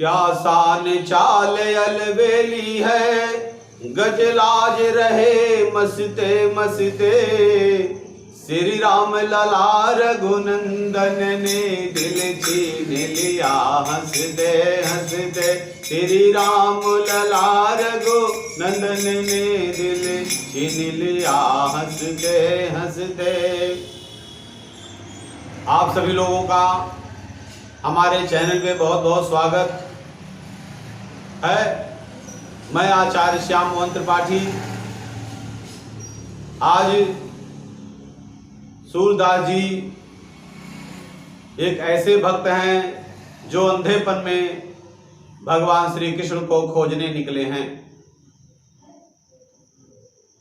क्या शान चाल अलबेली है, गजलाज रहे मस्ते मस्ते। श्री राम लला रघुनंदन ने दिल छीन लिया हंसते हंसते। श्री राम लला रघुनंदन ने दिल छीन लिया हंसते हंसते। आप सभी लोगों का हमारे चैनल पे बहुत बहुत स्वागत है। मैं आचार्य श्याम मोहन त्रिपाठी आज सूरदास जी एक ऐसे भक्त हैं जो अंधेपन में भगवान श्री कृष्ण को खोजने निकले हैं।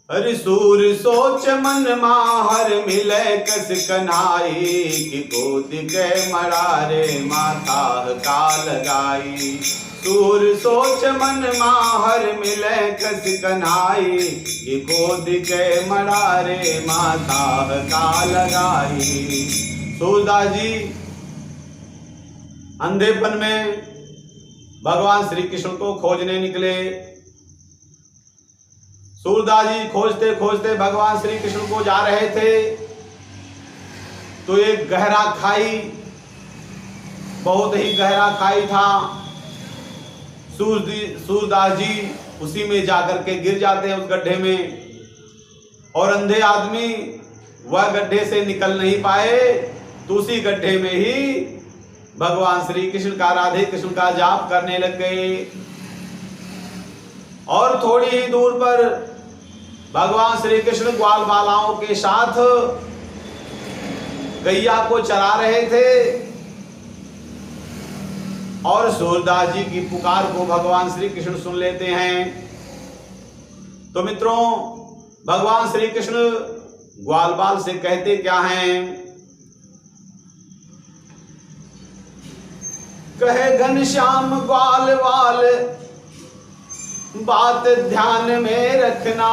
हरि सूर सोच मन माहर मिले कस कन्हाई, कि गोद के मरारे माथा का लगाई। सूर सोच मन माहर मिले कस कन्हाई, कि गोद के मरारे माथा का लगाई। सूरदास जी अंधेपन में भगवान श्री कृष्ण को खोजने निकले। सूरदास जी खोजते खोजते भगवान श्री कृष्ण को जा रहे थे तो एक गहरा खाई, बहुत ही गहरा खाई था। सूरदास जी उसी में जाकर के गिर जाते हैं उस गड्ढे में, और अंधे आदमी वह गड्ढे से निकल नहीं पाए तो उसी गड्ढे में ही भगवान श्री कृष्ण का, राधे कृष्ण का जाप करने लग गए। और थोड़ी ही दूर पर भगवान श्री कृष्ण ग्वाल बालाओं के साथ गैया को चरा रहे थे, और सूरदास जी की पुकार को भगवान श्री कृष्ण सुन लेते हैं। तो मित्रों, भगवान श्री कृष्ण ग्वाल बाल से कहते क्या हैं? कहे घनश्याम ग्वाल बाल बात ध्यान में रखना,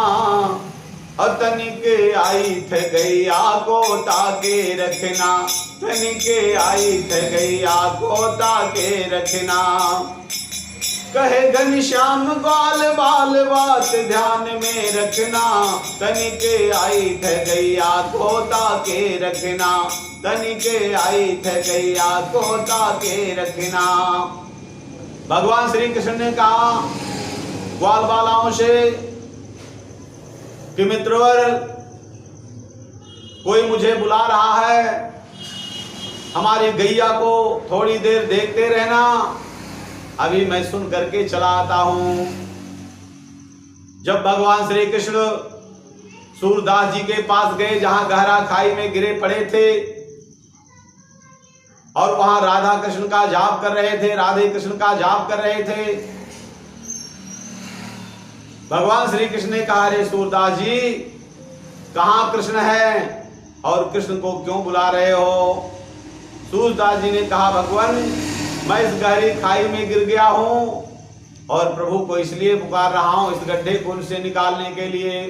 तनिक आई थ गैया को ताके रखना। तनिक आई थ गैया को ताके रखना। कहे घनश्याम ग्वाल बाल बात ध्यान में रखना, तनिक आई थ गैया को ताके रखना। तनिक आई थ गैया को ताके रखना। भगवान श्री कृष्ण ने कहा ग्वाल बालाओं से कि मित्रवर, कोई मुझे बुला रहा है, हमारी गैया को थोड़ी देर देखते रहना, अभी मैं सुन करके चला आता हूं। जब भगवान श्री कृष्ण सूरदास जी के पास गए जहां गहरा खाई में गिरे पड़े थे, और वहां राधा कृष्ण का जाप कर रहे थे, राधे कृष्ण का जाप कर रहे थे, भगवान श्री कृष्ण ने कहा, रे सूरदास जी, कहां कृष्ण है और कृष्ण को क्यों बुला रहे हो? सूरदास जी ने कहा, भगवान, मैं इस गहरी खाई में गिर गया हूं और प्रभु को इसलिए पुकार रहा हूं, इस गड्ढे को से निकालने के लिए,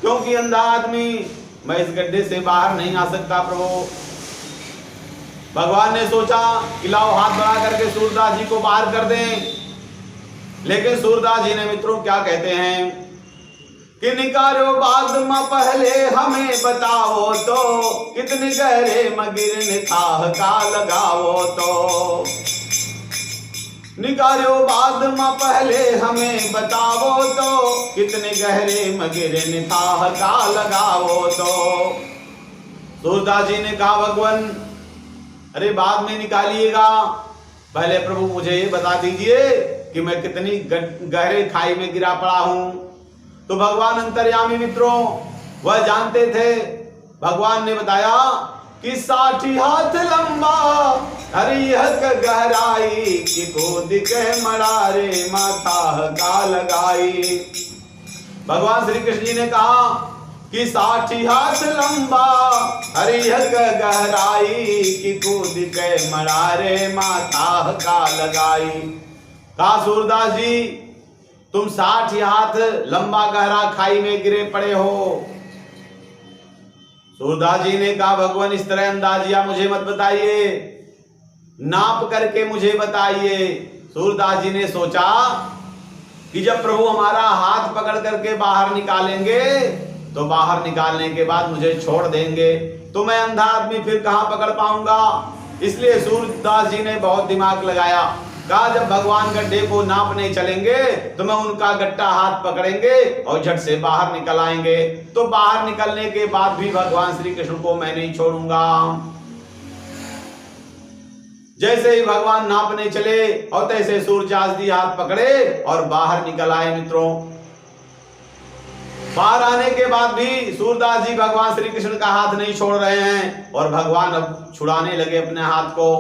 क्योंकि अंधा आदमी मैं इस गड्ढे से बाहर नहीं आ सकता प्रभु। भगवान ने सोचा कि लाओ हाथ बढ़ा करके सूरदास जी को बाहर कर दें, लेकिन सूरदास जी ने मित्रों क्या कहते हैं कि निकारो बाद में पहले हमें बताओ तो, कितने गहरे मगिर था का लगाओ तो। निकारो बाद में पहले हमें बताओ तो, कितने गहरे मगिर था का लगाओ तो। सूरदास जी ने कहा, भगवान, अरे बाद में निकालिएगा, पहले प्रभु मुझे ये बता दीजिए कि मैं कितनी गहरे खाई में गिरा पड़ा हूं। तो भगवान अंतर्यामी मित्रों वह जानते थे। भगवान ने बताया कि 60 हाथ लंबा हरिहक गहराई, कि गोद के मरारे माथा का लगाई। भगवान श्री कृष्ण जी ने कहा कि 60 हाथ लंबा हरिहक गहराई, कि गोद के मरारे माथा का लगाई। कहा, सूरदास जी, तुम 60 हाथ लंबा गहरा खाई में गिरे पड़े हो। सूरदास जी ने कहा, भगवान, इस तरह अंदाजिया मुझे मत बताइए, नाप करके मुझे बताइए सूरदास जी ने सोचा कि जब प्रभु हमारा हाथ पकड़ करके बाहर निकालेंगे तो बाहर निकालने के बाद मुझे छोड़ देंगे, तो मैं अंधा आदमी फिर कहां पकड़ पाऊंगा। इसलिए सूरदास जी ने बहुत दिमाग लगाया, कहा जब भगवान गड्ढे को नापने चलेंगे तो मैं उनका गट्टा हाथ पकड़ेंगे और झट से बाहर निकल आएंगे, तो बाहर निकलने के बाद भी भगवान श्री कृष्ण को मैं नहीं छोड़ूंगा। जैसे ही भगवान नापने चले और तैसे सूरदास जी हाथ पकड़े और बाहर निकल आए। मित्रों, बाहर आने के बाद भी सूरदास जी भगवान श्री कृष्ण का हाथ नहीं छोड़ रहे हैं और भगवान अब छुड़ाने लगे अपने हाथ को।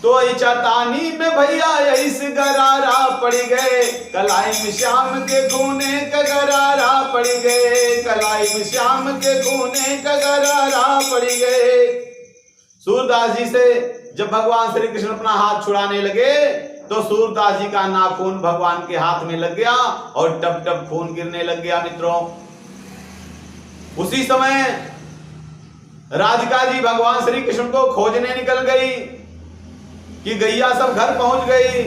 तो चतानी में भैया इस गरारा पड़ गए, कलाई में श्याम के खूने का गरारा पड़ गए, कलाई में श्याम के खूने का गरारा पड़ गए। सूरदास जी से जब भगवान श्री कृष्ण अपना हाथ छुड़ाने लगे तो सूरदास जी का नाखून भगवान के हाथ में लग गया और टप टप खून गिरने लग गया। मित्रों, उसी समय राधिका जी भगवान श्री कृष्ण को खोजने निकल गई कि गैया सब घर पहुंच गई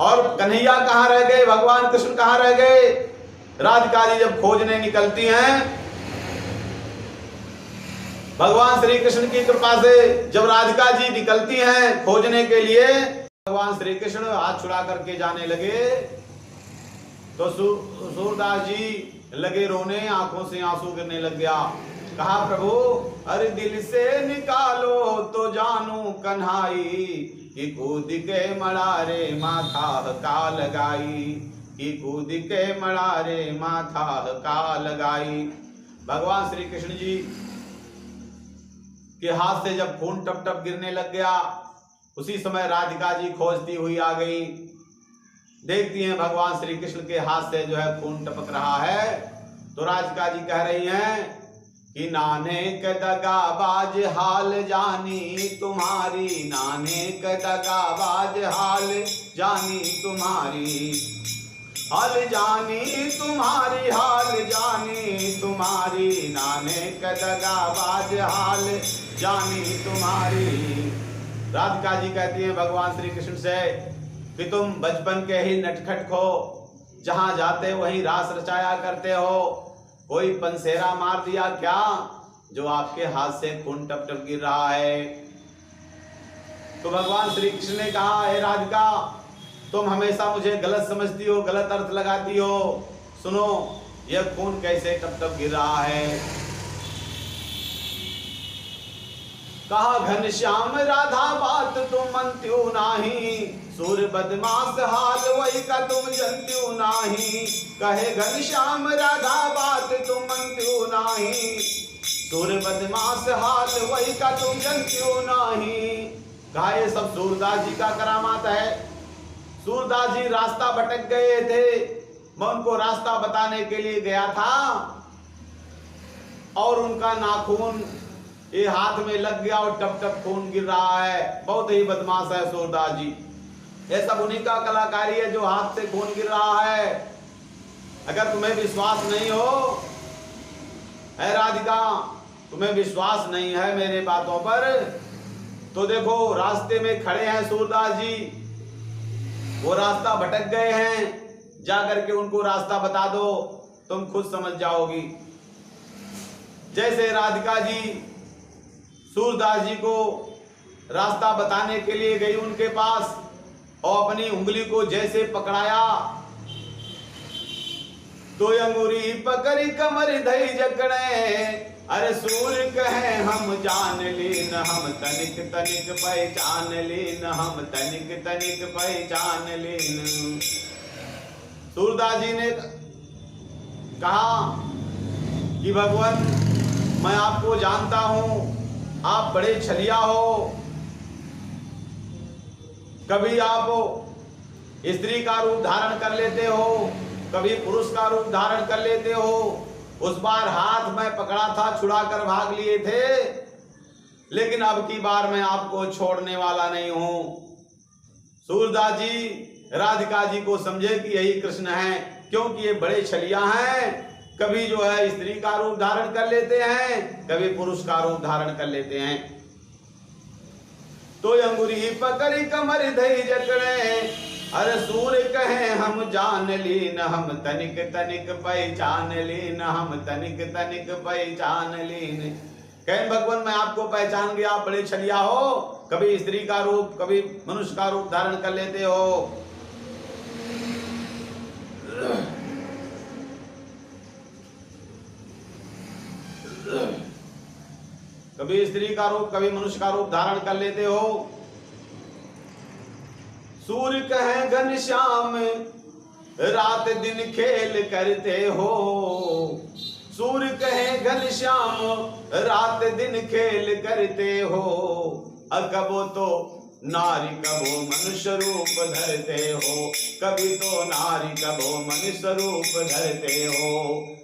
और कन्हैया कहां रह गए, भगवान कृष्ण कहां रह गए। राधिका जी जब खोजने निकलती हैं, भगवान श्री कृष्ण की कृपा से जब राधिका जी निकलती हैं खोजने के लिए, भगवान श्री कृष्ण हाथ छुड़ा करके जाने लगे तो सूरदास जी लगे रोने, आंखों से आंसू गिरने लग गया। कहा प्रभु अरे दिल से निकालो तो जानू कन्हाई, कि कूद के मड़ारे माथा का लगाई, कि कूद के मड़ारे माथा का लगाई। भगवान श्री कृष्ण जी के हाथ से जब खून टप टप गिरने लग गया, उसी समय राधिका जी खोजती हुई आ गई। देखती हैं भगवान श्री कृष्ण के हाथ से जो है खून टपक रहा है, तो राधिका जी कह रही हैं कि नाने के दगाबाज हाल जानी तुम्हारी, नाने के दगाबाज हाल जानी तुम्हारी, हाल जानी तुम्हारी, हाल जानी तुम्हारी, नाने के दगाबाज हाल जानी तुम्हारी। राधिका जी कहती है भगवान श्री कृष्ण से कि तुम बचपन के ही नटखट हो, जहां जाते वहीं रास रचाया करते हो, कोई पंसेरा मार दिया क्या जो आपके हाथ से खून टप टप गिर रहा है। तो भगवान श्री कृष्ण ने कहा, हे राधिका तुम हमेशा मुझे गलत समझती हो, गलत अर्थ लगाती हो, सुनो यह खून कैसे टप टप गिर रहा है। कहा घनश्याम राधा बात तुम मनत्यो नाही, सूर बदमाश हाल वही का तुम जनत्यो नाही, कहे घनश्याम राधा बात तुम मनत्यो नाही, सूर बदमाश हाल वही का तुम जनत्यो नाही। कहा ये सब सूरदास जी का करामात है। सूरदास जी रास्ता भटक गए थे, मैं उनको रास्ता बताने के लिए गया था और उनका नाखून ये हाथ में लग गया और टप टप खून गिर रहा है। बहुत ही बदमाश है सूरदास जी। ये सब उन्हीं का कलाकारी है जो हाथ से खून गिर रहा है। अगर तुम्हें विश्वास नहीं हो, है राधिका, तुम्हें विश्वास नहीं है मेरे बातों पर, तो देखो रास्ते में खड़े हैं सूरदास जी, वो रास्ता भटक गए हैं, जा करके उनको रास्ता बता दो, तुम खुद समझ जाओगी। जैसे राधिका जी सूरदास जी को रास्ता बताने के लिए गई उनके पास और अपनी उंगली को जैसे पकड़ाया तो अंगुरी पकड़ी कमर धई जकड़े, अरे सूर कहे हम जान लीन, हम तनिक तनिक पहचान लीन, हम तनिक तनिक पहचान लीन। सूरदास जी ने कहा कि भगवान मैं आपको जानता हूं, आप बड़े छलिया हो, कभी आप स्त्री का रूप धारण कर लेते हो, कभी पुरुष का रूप धारण कर लेते हो। उस बार हाथ में पकड़ा था, छुड़ा कर भाग लिए थे, लेकिन अब की बार मैं आपको छोड़ने वाला नहीं हूं। सूरदास जी राधिका जी को समझे कि यही कृष्ण है, क्योंकि ये बड़े छलिया हैं, कभी जो है स्त्री का रूप धारण कर लेते हैं, कभी पुरुष का रूप धारण कर लेते हैं। तो अंगुरी पकड़ी कमर धई जकड़े, अरे सूर्य कहे हम जान ली न हम तनिक तनिक पहचान ली न हम तनिक तनिक पहचान ली न। कहें भगवान मैं आपको पहचान गया, आप बड़े छलिया हो, कभी स्त्री का रूप कभी मनुष्य का रूप धारण कर लेते हो। कभी स्त्री का रूप कभी मनुष्य का रूप धारण कर लेते हो। सूर्य कहे घनश्याम रात दिन खेल करते हो। सूर्य कहे घनश्याम रात दिन खेल करते हो। कबो तो नारी कबो मनुष्य रूप धरते हो, कभी तो नारी कबो मनुष्य रूप धरते हो।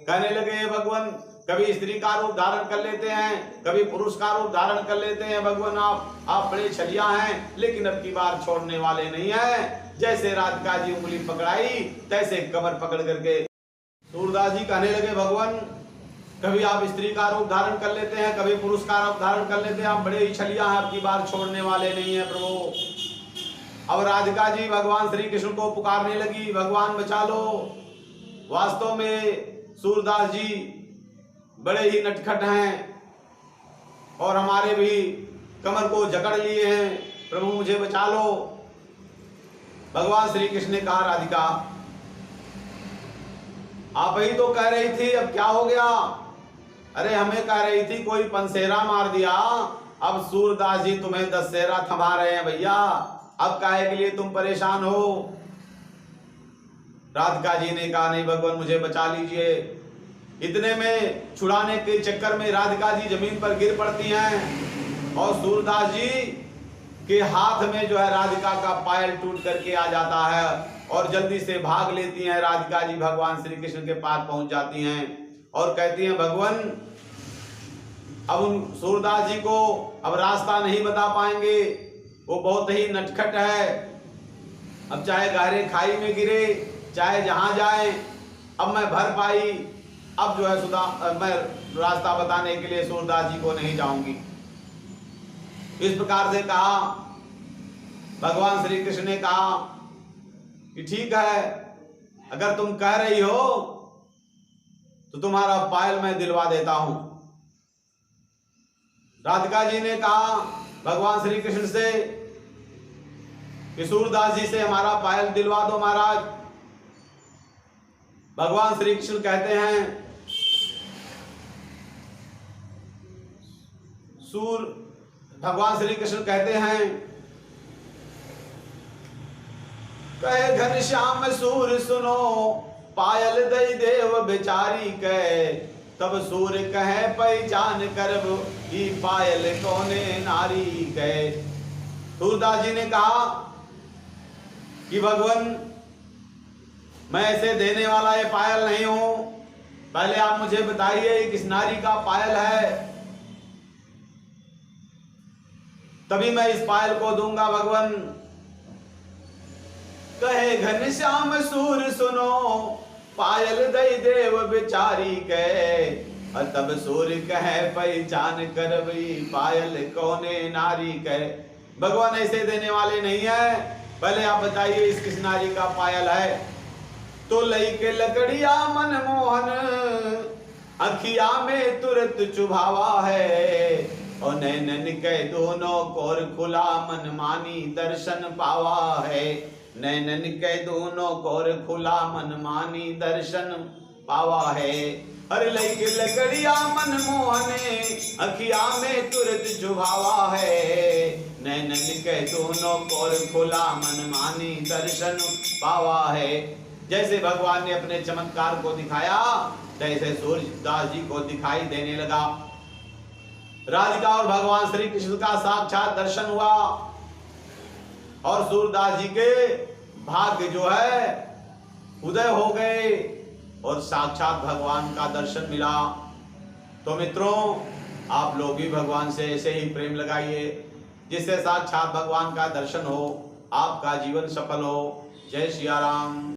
कहने लगे भगवान कभी स्त्री का रूप धारण कर लेते हैं, कभी पुरुष का रूप धारण कर लेते हैं। भगवान आप बड़े छलिया हैं, लेकिन अब की बार छोड़ने वाले नहीं हैं। जैसे राधिका जी उंगली पकड़ाई तैसे कमर पकड़ करके सूरदास जी कहने लगे भगवान कभी आप स्त्री का रूप धारण कर लेते हैं, कभी पुरुष का रूप धारण कर लेते हैं, आप बड़े ही छलिया हैं, अब की बार छोड़ने वाले नहीं है प्रभु। अब राधिका जी भगवान श्री कृष्ण को पुकारने लगी, भगवान बचा लो। वास्तव में सूरदास जी बड़े ही नटखट हैं और हमारे भी कमर को जकड़ लिए हैं, प्रभु मुझे बचा लो। भगवान श्री कृष्ण ने कहा राधिका आप ही तो कह रही थी, अब क्या हो गया? अरे हमें कह रही थी कोई पंसेरा मार दिया, अब सूरदास जी तुम्हें दशहरा थमा रहे हैं भैया, अब काहे के लिए तुम परेशान हो? राधिका जी ने कहा नहीं भगवान मुझे बचा लीजिए। इतने में छुड़ाने के चक्कर में राधिका जी जमीन पर गिर पड़ती हैं और सूरदास जी के हाथ में जो है राधिका का पायल टूट करके आ जाता है और जल्दी से भाग लेती हैं। राधिका जी भगवान श्री कृष्ण के पास पहुंच जाती हैं और कहती हैं भगवान अब उन सूरदास जी को अब रास्ता नहीं बता पाएंगे, वो बहुत ही नटखट है। अब चाहे गहरे खाई में गिरे चाहे जहां जाए, अब मैं भर पाई, अब जो है मैं रास्ता बताने के लिए सूरदास जी को नहीं जाऊंगी। इस प्रकार से कहा। भगवान श्री कृष्ण ने कहा कि ठीक है अगर तुम कह रही हो तो तुम्हारा पायल मैं दिलवा देता हूं। राधिका जी ने कहा भगवान श्री कृष्ण से कि सूरदास जी से हमारा पायल दिलवा दो महाराज। भगवान श्री कृष्ण कहते हैं भगवान श्री कृष्ण कहते हैं कहे घनश्याम सूर सुनो पायल दई देव बेचारी कहे, तब सूर्य कहे पहचान करब ही पायल कौने नारी कहे। सूरदास जी ने कहा कि भगवान मैं ऐसे देने वाला ये पायल नहीं हूं, पहले आप मुझे बताइए किस नारी का पायल है, तभी मैं इस पायल को दूंगा। भगवान कहे घनश्याम सूर सुनो पायल दई देव बेचारी कहे, तब सूर्य कहे पहचान करबी पायल कौने नारी कहे। भगवान ऐसे देने वाले नहीं है, पहले आप बताइए इस किस नारी का पायल है। तो लई के लकड़िया मनमोहन अखिया में तुरंत चुभावा है, और नैनन के दोनों कोर खुला मन मानी दर्शन पावा है। नैनन के दोनों कोर खुला मन मानी दर्शन पावा है। अरे लई के लकड़िया मन मोहने अखिया में तुरंत चुभावा है, नैनन के दोनों कोर खुला मन मानी दर्शन पावा है। जैसे भगवान ने अपने चमत्कार को दिखाया तैसे सूरदास जी को दिखाई देने लगा। राधिका और भगवान श्री कृष्ण का साक्षात दर्शन हुआ और सूरदास जी के भाग्य जो है उदय हो गए और साक्षात भगवान का दर्शन मिला। तो मित्रों आप लोग भी भगवान से ऐसे ही प्रेम लगाइए जिससे साक्षात भगवान का दर्शन हो, आपका जीवन सफल हो। जय सिया राम।